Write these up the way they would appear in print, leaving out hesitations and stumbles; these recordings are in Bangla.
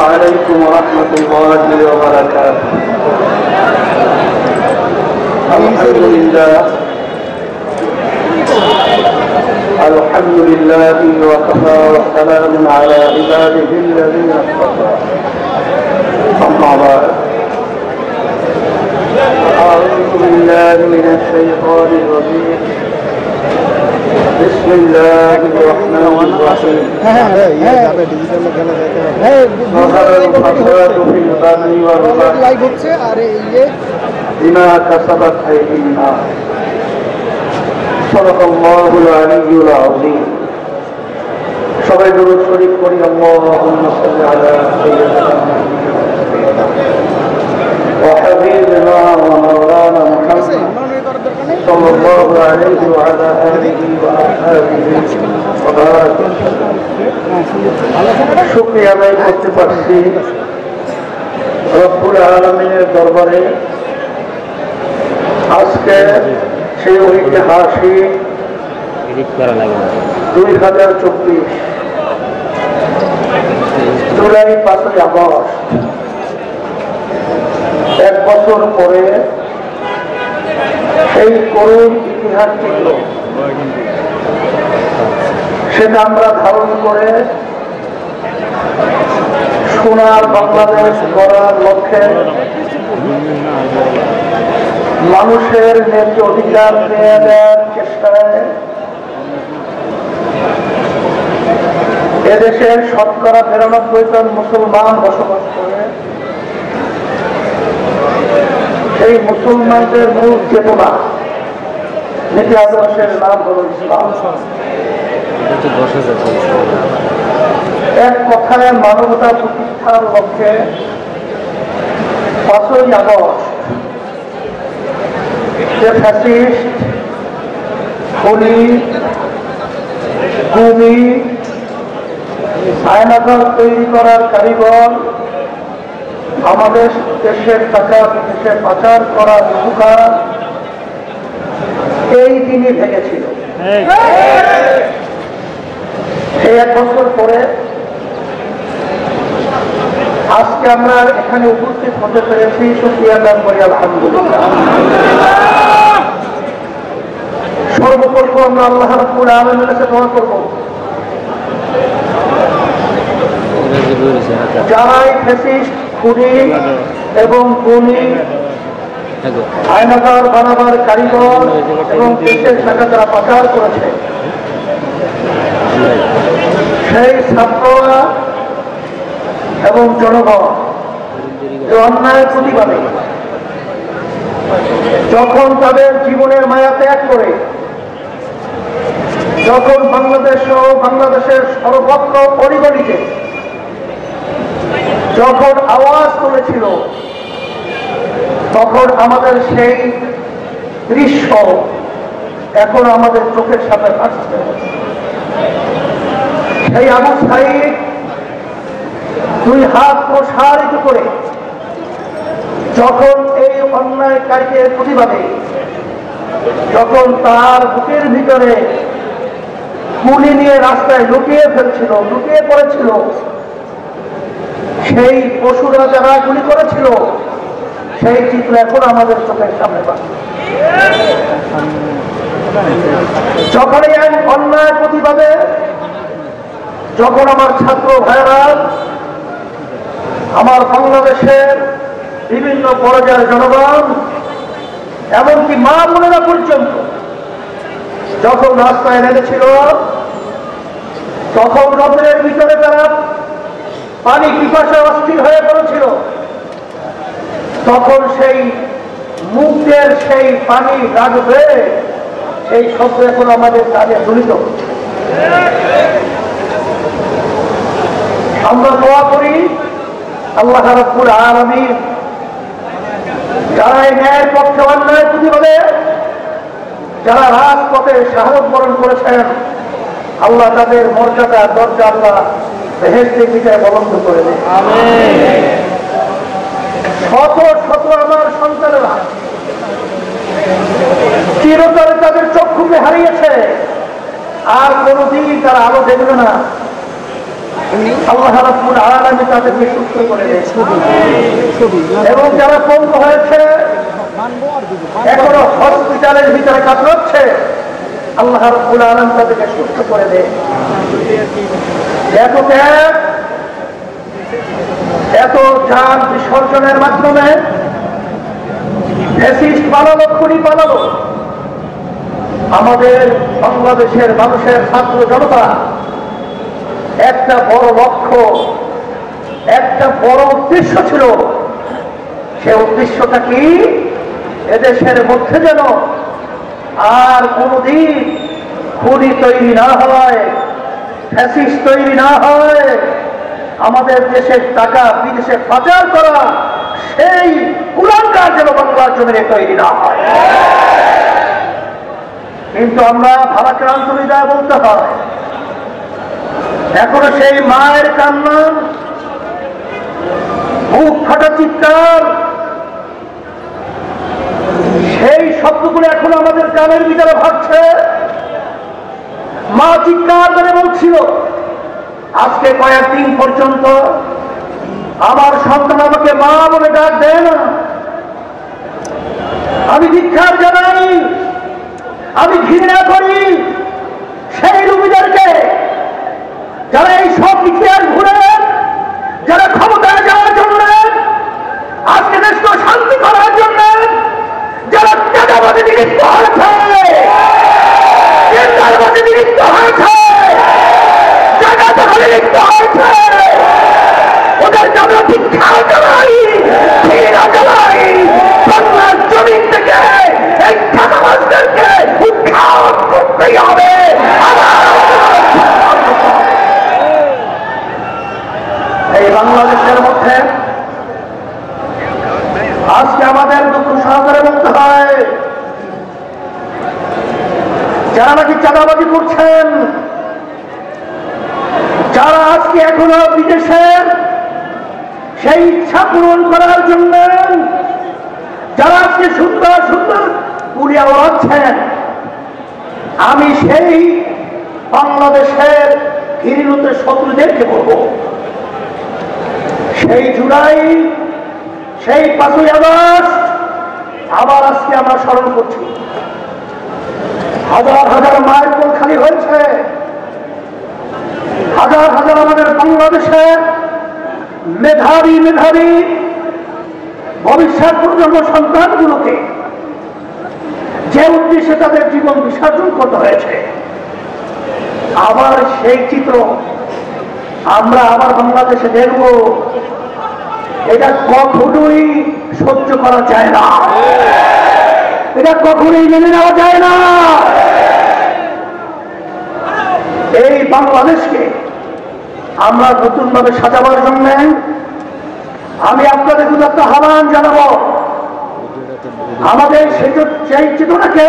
عليكم ورحمة الله وبركاته. الحمد لله وكفى وسلام على عباده الذين اصطفى. أما بعد، أعوذ بالله من الشيطان الرجيم. بسم الله الرحمن الرحيم. ظهر الفساد في البر والبحر بما كسبت أيدي الناس. صدق الله العلي العظيم. সবাই দরুদ শরীফ করি। اللهم صل على سيدنا وحبيبنا ومولانا محمد صلى الله عليه وعلى آله وأصحابه وبارك وسلم. শুকরিয়া আদায় করতে পারছি রব্বুল আলামিনের দরবারে। আজকে সেই ঐতিহাসিক 2024 জুলাই 5ই আগস্ট, এক বছর পরে এই করুণ ইতিহাস ছিল, সেটা আমরা ধারণ করে সোনার বাংলাদেশ গড়ার লক্ষ্যে মানুষের ন্যায্য অধিকার পেয়ে দেওয়ার চেষ্টায় এদেশের শতকরা 93% মুসলমান বসবাস করে। সেই মুসলমানদের মূল চেতনা, নীতি আদর্শের নাম হল ইসলাম। এক কথায় মানবতা প্রতিষ্ঠার লক্ষ্যে 5ই আগস্ট যে ফ্যাসিস্ট, খুনি, গুমি, আয়নাঘর তৈরি করার কারিগর, আমাদের দেশের টাকা বিদেশে পাচার করার উপকার, এই দিনই ভেঙেছিল। সেই এক বছর পরে আজকে আমরা এখানে উপস্থিত হতে পেরেছি। শুকরিয়া আদায় করি আলহামদুলিল্লাহ। সর্বপ্রথম আমরা আল্লাহ রাব্বুল আলামিনের কাছে দোয়া করব, যারাই ফ্যাসিস্ট, খুনি এবং গুণী, আয়নাঘর বানাবার কারিগর এবং দেশের টাকা যারা পাচার করেছে, সেই ছাত্ররা এবং জনগণ যে অন্যায়ের প্রতিবাদে যখন তাদের জীবনের মায়া ত্যাগ করে, যখন বাংলাদেশ সহ বাংলাদেশের সর্বত্র পরিগণিতে যখন আওয়াজ তুলেছিল, তখন আমাদের সেই দৃশ্য এখন আমাদের চোখের সামনে আসছে। সেই আবু সাঈদ 2 হাত প্রসারিত করে যখন এই অন্যায়কারীদের প্রতিবাদে যখন তার বুকের ভিতরে গুলি নিয়ে রাস্তায় লুকিয়ে ফেলছিল, লুকিয়ে পড়েছিল, সেই পশুরা যারা গুলি করেছিল, সেই চিত্র এখন আমাদের চোখের সামনে পাচ্ছে। যখন এই অন্যায় প্রতিবাদে যখন আমার ছাত্র ভাইরা, আমার বাংলাদেশের বিভিন্ন পর্যায়ের জনগণ, এমনকি মা বোনেরা পর্যন্ত যখন রাস্তায় নেমেছিল, তখন রথের ভিতরে তারা পানি পিপাসা অস্থির হয়ে পড়েছিল, তখন সেই মুখের সেই পানি রাগবে, এই শব্দ এখন আমাদের কানে ধ্বনিত। আমরা দোয়া করি আল্লাহ রাব্বুল আলামিন যারা এই ন্যায়ের পক্ষে অন্যায় প্রতিবাদে যারা রাজপথে শাহাদত বরণ করেছেন, আল্লাহ তাদের মর্যাদা দরজা আল্লাহ বেহেশতের দিকে বলন্দ করে দেন। আমিন। শত শত আমার সন্তানেরা চিরতরে তাদের চক্ষুকে হারিয়েছে, আর কোনদিন তারা আলো দেখবে না। আল্লাহ রাব্বুল আলামিন তাদেরকে সুস্থ করে দেন। এবং যারা পঙ্গু হয়েছে এখনো হসপিটালের ভিতরে কাতরাচ্ছে, আল্লাহ রাব্বুল আলামিন তাদেরকে সুস্থ করে দেন। এত ত্যাগ, এত জান বিসর্জনের মাধ্যমে ফ্যাসিস্ট পালালো, খুনি পালালো। আমাদের বাংলাদেশের মানুষের ছাত্র জনতা একটা বড় লক্ষ্য, একটা বড় উদ্দেশ্য ছিল। সে উদ্দেশ্যটা কি? এদেশের মধ্যে যেন আর কোনদিন খুনি তৈরি না হয়, ফ্যাসিস্ট তৈরি না হয়, আমাদের দেশের টাকা বিদেশে পাচার করা সেই কুলাঙ্গার যেন বাংলার জমিনে তৈরি না হয়। কিন্তু আমরা ভারাক্রান্ত হৃদয় বলতে হয়, এখনো সেই মায়ের কান্না, বুক ফাটা চিৎকার, সেই শব্দগুলো এখনো আমাদের কানের ভিতরে ভাবছে। মা চিৎকার করে বলছিল, আজকে কয়েকদিন পর্যন্ত আমার সন্তান আমাকে মা বলে ডাক দেয় না। আমি ধিক্কার জানাই, আমি ঘৃণা করি সেই রুমীদেরকে যারা এই সব ইতিহাস ঘুরে, যারা ক্ষমতায় যাওয়ার জন্য, আজকে দেশকে শান্তি করার জন্য যারা টাকাবাদে নিযুক্ত হয়েছে, চিন্তাবাদে নিযুক্ত হয়েছে, জায়গা দখলে লিপ্ত হয়েছে, ওদেরকে আমরা ধিক্কার জানাই, ঘৃণা জানাই। বাংলার জমিন থেকে এই টাকাবাজদেরকে উৎখাত করতেই হবে। এই বাংলাদেশের মধ্যে আজকে আমাদের দুঃখ সহকারে বলতে হয়, যারা নাকি চাঁদাবাজি করছেন, যারা আজকে এখনো বিদেশের সেই ইচ্ছা পূরণ করার জন্য যারা আজকে সুন্দর সুন্দর পুলিয়া ওড়াচ্ছেন, আমি সেই বাংলাদেশের ঘৃণিত শত্রুদেরকে বলবো, সেই জুলাই, সেই 5ই আগস্ট আবার আজকে আমরা স্মরণ করছি। হাজার হাজার মায়ের কোল খালি হয়েছে, হাজার হাজার আমাদের বাংলাদেশের মেধাবী মেধাবী ভবিষ্যৎ প্রজন্ম সন্তানগুলোকে যে উদ্দেশ্যে তাদের জীবন বিসর্জন করতে হয়েছে, আবার সেই চিত্র আমরা আবার বাংলাদেশে দেখব। এটা কখনোই সহ্য করা যায় না, এটা কখনোই মেনে নেওয়া যায় না। এই বাংলাদেশকে আমরা নতুন ভাবে সাজাবার জন্য আমি আপনাদের একটা আহ্বান জানাবো। আমাদের সেই চেতনাকে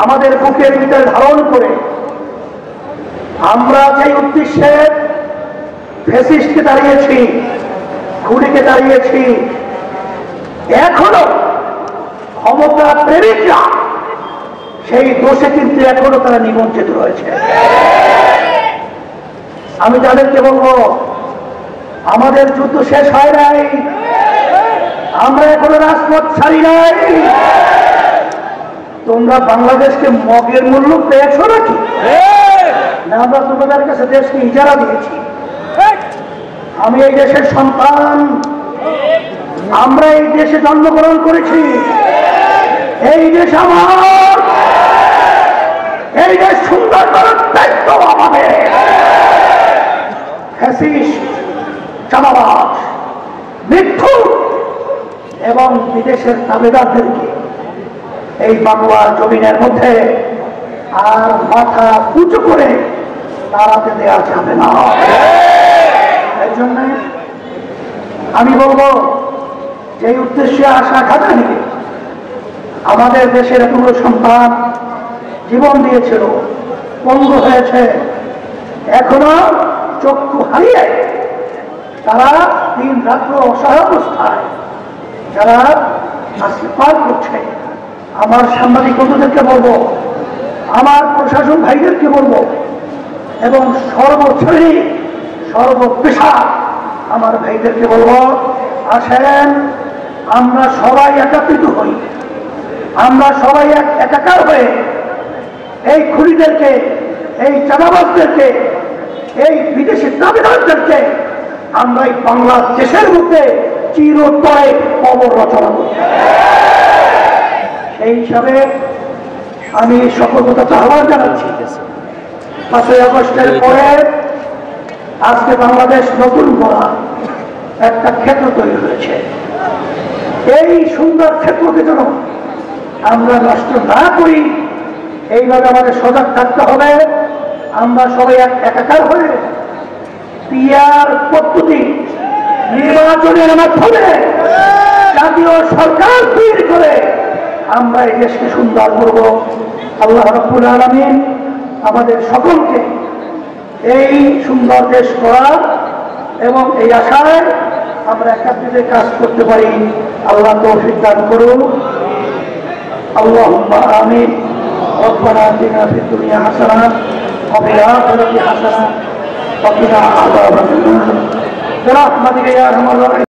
আমাদের বুকের ভিতরে ধারণ করে আমরা যে উদ্দেশ্যে ফ্যাসিস্টকে দাঁড়িয়েছি, খুনিকে দাঁড়িয়েছি, এখনো ক্ষমতা প্রেমিকরা সেই দোষে কিন্তু এখনো তারা নিমজ্জিত রয়েছে। আমি তাদেরকে বলবো, আমাদের যুদ্ধ শেষ হয় নাই, আমরা এখনো রাজপথ ছাড়ি নাই। তোমরা বাংলাদেশকে মগের মূল্য পেয়েছ নাকি? না, আমরা তোমাদের কাছে দেশকে ইজারা দিয়েছি। আমি এই দেশের সন্তান, আমরা এই দেশে জন্মগ্রহণ করেছি, এই দেশ আমার, এই দেশ সুন্দর করার দায়িত্ব আমাদের। ফ্যাসিস্ট, চাঁদাবাজ, মিথ্যুক এবং বিদেশের দাবিদারদেরকে এই বাংলার জমিনের মধ্যে আর মাথা উঁচু করে দাঁড়াতে দেওয়া যাবে না। এই জন্য আমি বলবো, যে উদ্দেশ্যে আশা খালি আমাদের দেশের এতগুলো সন্তান জীবন দিয়েছিল, পঙ্গু হয়েছে, এখনো চক্ষু হারিয়ে তারা দিন রাত্র অসহায় অবস্থায় যারা আজকে পার করছে, আমার সাংবাদিক বন্ধুদেরকে বলবো, আমার প্রশাসন ভাইদেরকে বলবো, এবং সর্বশ্রেণী সর্বপেশা আমার ভাইদেরকে বলবো, আসেন আমরা সবাই একত্রিত হই, আমরা সবাই একাকার হয়ে এই খুনিদেরকে, এই চাঁদাবাজদেরকে, এই বিদেশি দাবিদারদেরকে আমরা এই বাংলাদেশের মধ্যে চিরতরে কবর রচনা করি। সেই হিসাবে আমি সকলকে আহ্বান জানাচ্ছি, 5ই আগস্টের পরে আজকে বাংলাদেশ নতুন করা একটা ক্ষেত্র তৈরি হয়েছে। এই সুন্দর ক্ষেত্রকে যেন আমরা নষ্ট না করি, এইভাবে আমাদের সজাগ থাকতে হবে। আমরা সবাই একাকার হয়ে পিআর পদ্ধতি নির্বাচনের মাধ্যমে জাতীয় সরকার তৈরি করে আমরা এই দেশকে সুন্দর করব। আল্লাহ রাব্বুল আলামিন আমাদের সকলকে এই সুন্দর দেশ করার এবং এই আশায় আমরা একাত্রিত কাজ করতে পারি আল্লাহ তৌফিক দান করুন। আল্লাহুম্মা আমিন। রব্বানা আতিনা ফিদ দুনিয়া হাসানাহ ওয়া ফিল আখিরাতি হাসানাহ ওয়া কিনা আযাবান নার বিরহমাতিকা ইয়া আরহামার রাহিমিন।